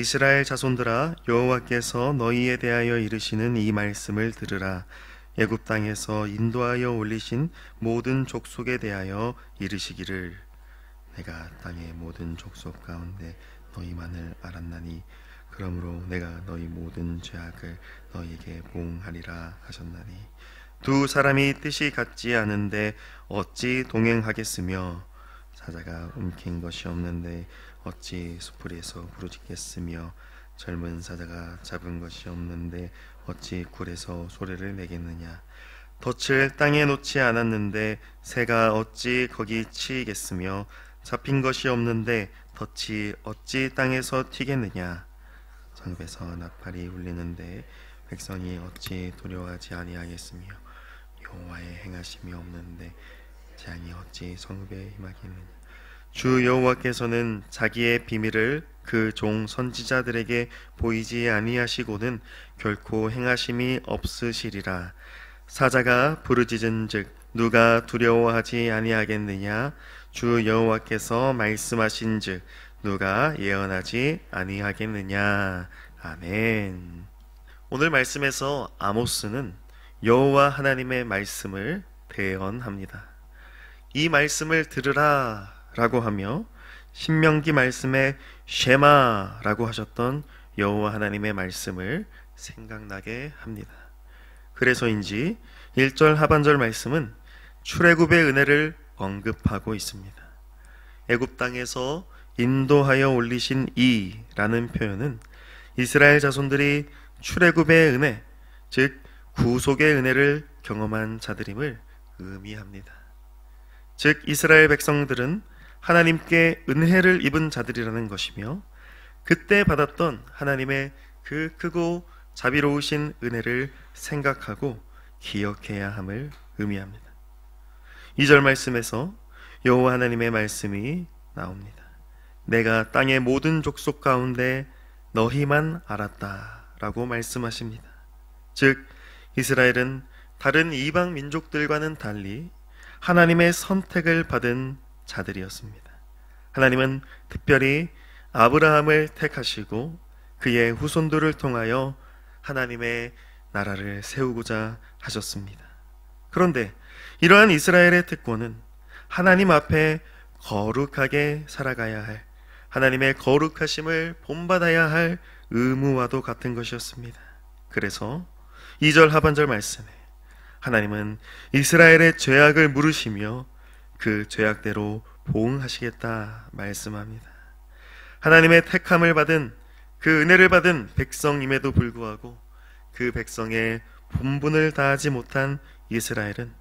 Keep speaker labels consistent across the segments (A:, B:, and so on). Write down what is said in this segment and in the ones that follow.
A: 이스라엘 자손들아, 여호와께서 너희에 대하여 이르시는 이 말씀을 들으라. 애굽 땅에서 인도하여 올리신 모든 족속에 대하여 이르시기를, 내가 땅의 모든 족속 가운데 너희만을 알았나니 그러므로 내가 너희 모든 죄악을 너희에게 보응하리라 하셨나니, 두 사람이 뜻이 같지 않은데 어찌 동행하겠으며, 사자가 움킨 것이 없는데 어찌 수풀에서 부르짖겠으며, 젊은 사자가 잡은 것이 없는데 어찌 굴에서 소리를 내겠느냐. 덫을 땅에 놓지 않았는데 새가 어찌 거기 치이겠으며, 잡힌 것이 없는데 덫이 어찌 땅에서 튀겠느냐. 성읍에서 나팔이 울리는데 백성이 어찌 두려워하지 아니하겠으며, 여호와의 행하심이 없는데 재앙이 어찌 성읍에 임하겠느냐. 주 여호와께서는 자기의 비밀을 그 종 선지자들에게 보이지 아니하시고는 결코 행하심이 없으시리라. 사자가 부르짖은즉 누가 두려워하지 아니하겠느냐. 주 여호와께서 말씀하신즉 누가 예언하지 아니하겠느냐. 아멘. 오늘 말씀에서 아모스는 여호와 하나님의 말씀을 대언합니다. 이 말씀을 들으라 라고 하며 신명기 말씀에 쉐마라고 하셨던 여호와 하나님의 말씀을 생각나게 합니다. 그래서인지 1절 하반절 말씀은 출애굽의 은혜를 언급하고 있습니다. 애굽 땅에서 인도하여 올리신 이라는 표현은 이스라엘 자손들이 출애굽의 은혜, 즉 구속의 은혜를 경험한 자들임을 의미합니다. 즉 이스라엘 백성들은 하나님께 은혜를 입은 자들이라는 것이며, 그때 받았던 하나님의 그 크고 자비로우신 은혜를 생각하고 기억해야 함을 의미합니다. 2절 말씀에서 여호와 하나님의 말씀이 나옵니다. 내가 땅의 모든 족속 가운데 너희만 알았다 라고 말씀하십니다. 즉 이스라엘은 다른 이방 민족들과는 달리 하나님의 선택을 받은 자들이었습니다. 하나님은 특별히 아브라함을 택하시고 그의 후손들을 통하여 하나님의 나라를 세우고자 하셨습니다. 그런데 이러한 이스라엘의 특권은 하나님 앞에 거룩하게 살아가야 할, 하나님의 거룩하심을 본받아야 할 의무와도 같은 것이었습니다. 그래서 2절 하반절 말씀에 하나님은 이스라엘의 죄악을 물으시며 그 죄악대로 보응하시겠다 말씀합니다. 하나님의 택함을 받은, 그 은혜를 받은 백성임에도 불구하고 그 백성의 본분을 다하지 못한 이스라엘은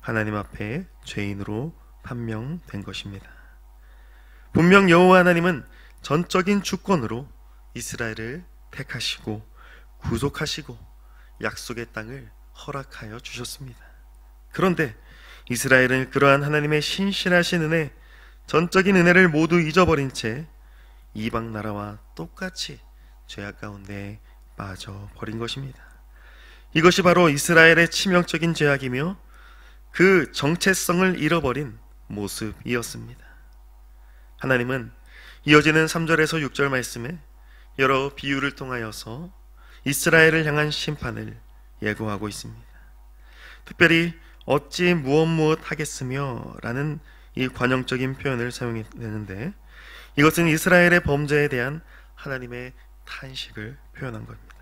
A: 하나님 앞에 죄인으로 판명된 것입니다. 분명 여호와 하나님은 전적인 주권으로 이스라엘을 택하시고 구속하시고 약속의 땅을 허락하여 주셨습니다. 그런데 이스라엘은 그러한 하나님의 신실하신 은혜, 전적인 은혜를 모두 잊어버린 채 이방 나라와 똑같이 죄악 가운데 빠져버린 것입니다. 이것이 바로 이스라엘의 치명적인 죄악이며 그 정체성을 잃어버린 모습이었습니다. 하나님은 이어지는 3절에서 6절 말씀에 여러 비유를 통하여서 이스라엘을 향한 심판을 예고하고 있습니다. 특별히 어찌 무엇 하겠으며 라는 이 관용적인 표현을 사용했는데, 이것은 이스라엘의 범죄에 대한 하나님의 탄식을 표현한 겁니다.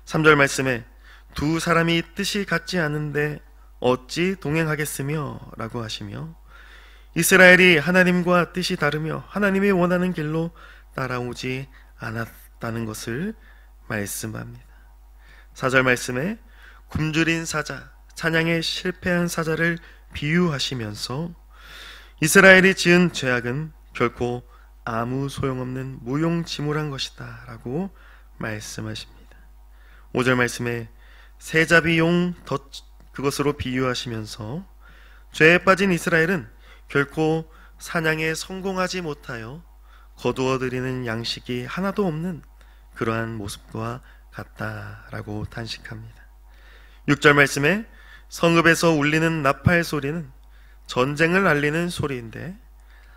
A: 3절 말씀에 두 사람이 뜻이 같지 않은데 어찌 동행하겠으며 라고 하시며, 이스라엘이 하나님과 뜻이 다르며 하나님이 원하는 길로 따라오지 않았다는 것을 말씀합니다. 4절 말씀에 굶주린 사자, 사냥에 실패한 사자를 비유하시면서 이스라엘이 지은 죄악은 결코 아무 소용없는 무용지물한 것이다 라고 말씀하십니다. 5절 말씀에 새잡이용 덫, 그것으로 비유하시면서 죄에 빠진 이스라엘은 결코 사냥에 성공하지 못하여 거두어 드리는 양식이 하나도 없는 그러한 모습과 같다라고 탄식합니다. 6절 말씀에 성읍에서 울리는 나팔 소리는 전쟁을 알리는 소리인데,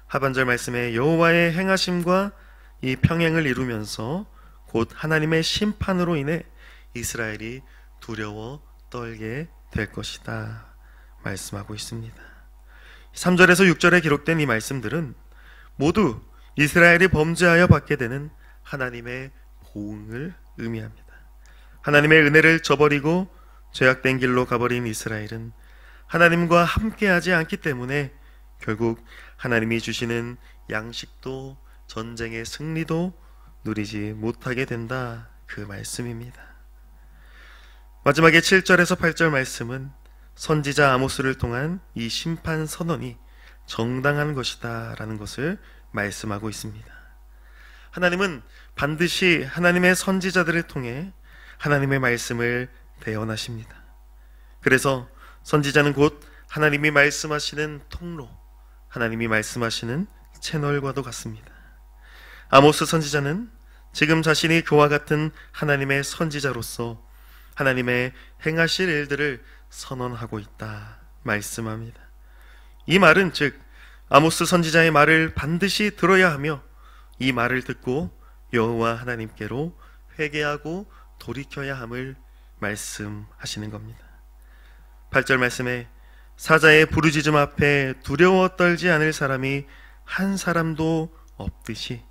A: 하반절 말씀에 여호와의 행하심과 이 평행을 이루면서 곧 하나님의 심판으로 인해 이스라엘이 두려워 떨게 될 것이다 말씀하고 있습니다. 3절에서 6절에 기록된 이 말씀들은 모두 이스라엘이 범죄하여 받게 되는 하나님의 보응을 의미합니다. 하나님의 은혜를 저버리고 죄악된 길로 가버린 이스라엘은 하나님과 함께하지 않기 때문에 결국 하나님이 주시는 양식도 전쟁의 승리도 누리지 못하게 된다, 그 말씀입니다. 마지막에 7절에서 8절 말씀은 선지자 아모스를 통한 이 심판 선언이 정당한 것이다 라는 것을 말씀하고 있습니다. 하나님은 반드시 하나님의 선지자들을 통해 하나님의 말씀을 대언하십니다. 그래서 선지자는 곧 하나님이 말씀하시는 통로, 하나님이 말씀하시는 채널과도 같습니다. 아모스 선지자는 지금 자신이 그와 같은 하나님의 선지자로서 하나님의 행하실 일들을 선언하고 있다 말씀합니다. 이 말은 즉 아모스 선지자의 말을 반드시 들어야 하며 이 말을 듣고 여호와 하나님께로 회개하고 돌이켜야 함을 말씀하시는 겁니다. 8절 말씀에 사자의 부르짖음 앞에 두려워 떨지 않을 사람이 한 사람도 없듯이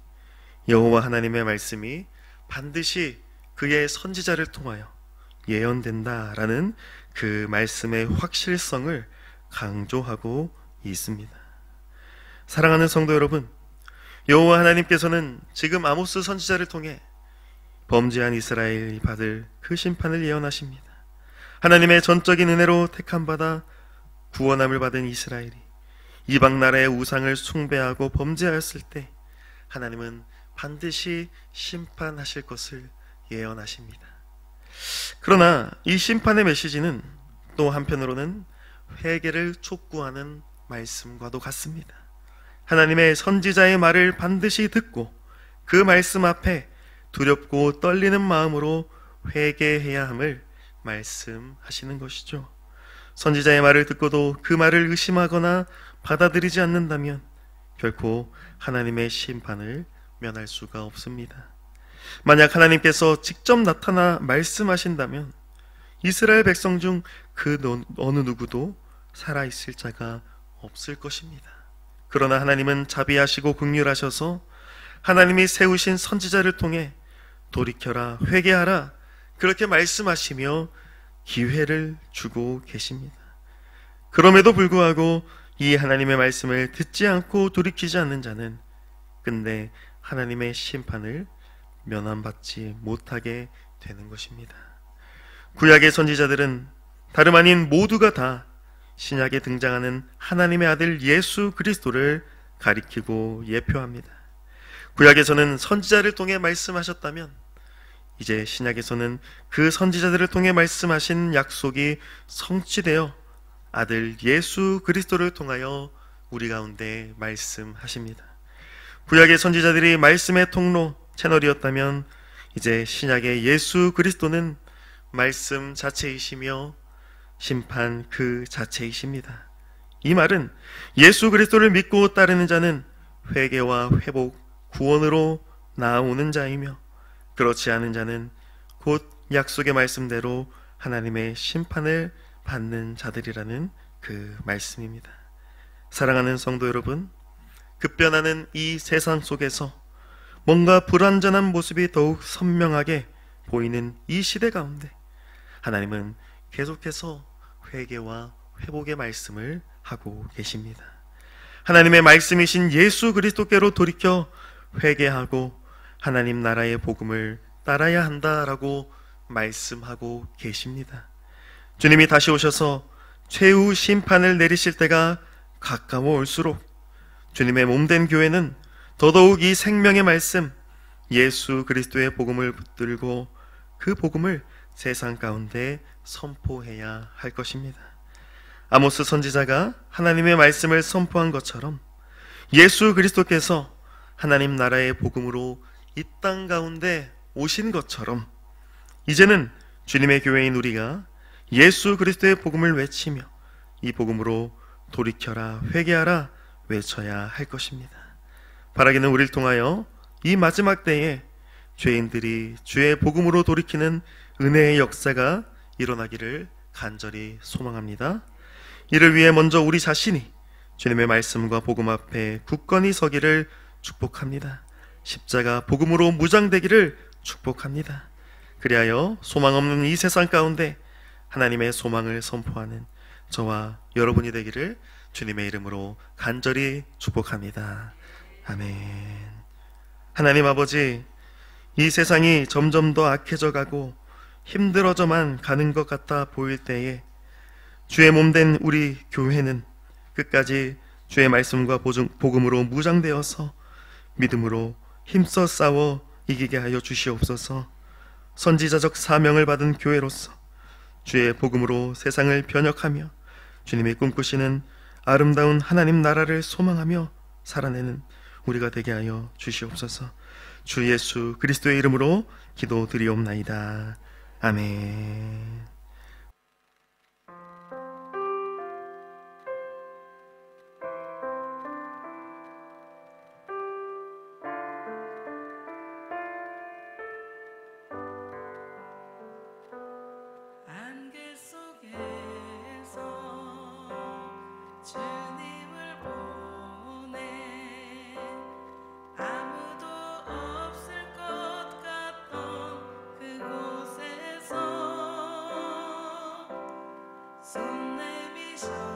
A: 여호와 하나님의 말씀이 반드시 그의 선지자를 통하여 예언된다라는 그 말씀의 확실성을 강조하고 있습니다. 사랑하는 성도 여러분, 여호와 하나님께서는 지금 아모스 선지자를 통해 범죄한 이스라엘이 받을 그 심판을 예언하십니다. 하나님의 전적인 은혜로 택함받아 구원함을 받은 이스라엘이 이방 나라의 우상을 숭배하고 범죄하였을 때 하나님은 반드시 심판하실 것을 예언하십니다. 그러나 이 심판의 메시지는 또 한편으로는 회개를 촉구하는 말씀과도 같습니다. 하나님의 선지자의 말을 반드시 듣고 그 말씀 앞에 두렵고 떨리는 마음으로 회개해야 함을 말씀하시는 것이죠. 선지자의 말을 듣고도 그 말을 의심하거나 받아들이지 않는다면 결코 하나님의 심판을 면할 수가 없습니다. 만약 하나님께서 직접 나타나 말씀하신다면 이스라엘 백성 중 그 어느 누구도 살아있을 자가 없을 것입니다. 그러나 하나님은 자비하시고 긍휼하셔서 하나님이 세우신 선지자를 통해 돌이켜라, 회개하라 그렇게 말씀하시며 기회를 주고 계십니다. 그럼에도 불구하고 이 하나님의 말씀을 듣지 않고 돌이키지 않는 자는 끝내 하나님의 심판을 면함받지 못하게 되는 것입니다. 구약의 선지자들은 다름 아닌 모두가 다 신약에 등장하는 하나님의 아들 예수 그리스도를 가리키고 예표합니다. 구약에서는 선지자를 통해 말씀하셨다면 이제 신약에서는 그 선지자들을 통해 말씀하신 약속이 성취되어 아들 예수 그리스도를 통하여 우리 가운데 말씀하십니다. 구약의 선지자들이 말씀의 통로 채널이었다면 이제 신약의 예수 그리스도는 말씀 자체이시며 심판 그 자체이십니다. 이 말은 예수 그리스도를 믿고 따르는 자는 회개와 회복, 구원으로 나아오는 자이며 그렇지 않은 자는 곧 약속의 말씀대로 하나님의 심판을 받는 자들이라는 그 말씀입니다. 사랑하는 성도 여러분, 급변하는 이 세상 속에서 뭔가 불완전한 모습이 더욱 선명하게 보이는 이 시대 가운데 하나님은 계속해서 회개와 회복의 말씀을 하고 계십니다. 하나님의 말씀이신 예수 그리스도께로 돌이켜 회개하고 하나님 나라의 복음을 따라야 한다라고 말씀하고 계십니다. 주님이 다시 오셔서 최후 심판을 내리실 때가 가까워 올수록 주님의 몸된 교회는 더더욱 이 생명의 말씀 예수 그리스도의 복음을 붙들고 그 복음을 세상 가운데 선포해야 할 것입니다. 아모스 선지자가 하나님의 말씀을 선포한 것처럼 예수 그리스도께서 하나님 나라의 복음으로 이 땅 가운데 오신 것처럼 이제는 주님의 교회인 우리가 예수 그리스도의 복음을 외치며 이 복음으로 돌이켜라, 회개하라 외쳐야 할 것입니다. 바라기는 우리를 통하여 이 마지막 때에 죄인들이 주의 복음으로 돌이키는 은혜의 역사가 일어나기를 간절히 소망합니다. 이를 위해 먼저 우리 자신이 주님의 말씀과 복음 앞에 굳건히 서기를 축복합니다. 십자가 복음으로 무장되기를 축복합니다. 그리하여 소망 없는 이 세상 가운데 하나님의 소망을 선포하는 저와 여러분이 되기를 주님의 이름으로 간절히 축복합니다. 아멘. 하나님 아버지, 이 세상이 점점 더 악해져 가고 힘들어져만 가는 것 같아 보일 때에 주의 몸된 우리 교회는 끝까지 주의 말씀과 복음으로 무장되어서 믿음으로 힘써 싸워 이기게 하여 주시옵소서. 선지자적 사명을 받은 교회로서 주의 복음으로 세상을 변혁하며 주님이 꿈꾸시는 아름다운 하나님 나라를 소망하며 살아내는 우리가 되게 하여 주시옵소서. 주 예수 그리스도의 이름으로 기도드리옵나이다. 아멘.
B: 손 내미셔